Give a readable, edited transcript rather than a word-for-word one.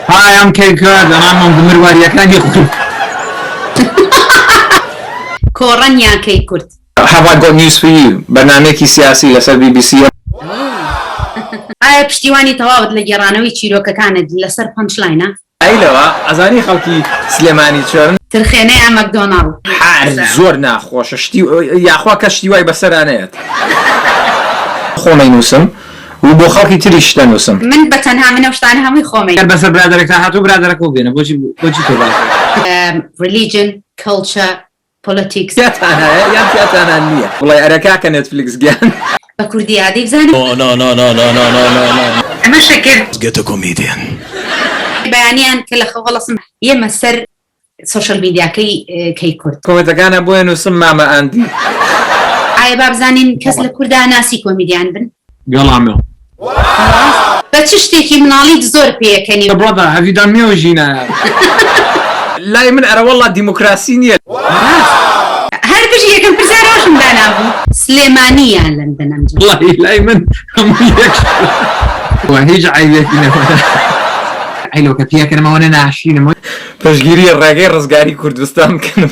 هایم کێکە دەنامم بمروواریەکانی خورد. کۆڕەنیان کورد. Have I got news for you? بەرنامەیەکی سیاسی لەسەر BBC. ئایا پشتیوانی تەواوت لە گێڕانەوەی چیرۆکەکانت لەسەر پەنچلاینە؟ ئەیلەوە ئەزانی خەڵکی سلێمانی چۆن؟ ترخێنەیان مەکدۆناڵ. زۆر ناخۆشە شتی یاخوا کە شتی وای بەسەرانەیەت. خۆمەی نووسم و بۆ خەڵکی تریش دەنووسم. من بەتەنها منە شتانە هەمووی خۆمەی. گەر بەسەر برادەرێکتان هاتوو برادەرەکە بێنە بۆچی تۆ باش؟ religion, culture, politics. تیاتان هەیە یان تیاتانان نییە؟ وڵای ئەرەکا کە نێتفلیکس گیان. بە کوردی عادی بزانم؟ ئەمە شەکرد. Get a comedian. بەیانیان کە لە خەوەڵەسم ئێمە سەر سۆشەل میدیاکەی کەی کورد. کۆمنتەکانە بۆ نووسم مامە ئاندی. ئایا با بزانین کەس لە کووردا ناسی کۆمیدیان بن؟ گەڵامێ. بە چ شتێکی مناڵیت زۆر پێیەکەنی؟ برادە هەڤیدان مێوە ژینە. لای من ئەرە وەڵا دیموکراسی نییە. هەر پشت یەکەم پرسیارەوەشم دانابوو. سلێمانییان لەندەن ئەمجا. وڵی لای من هەموو یەک هیچ عیبێکی نەبوو. عیلۆکە پیاکەنەوەنە ناشینم. پشگیری ڕێگەی ڕزگاری کوردستان بکەنم.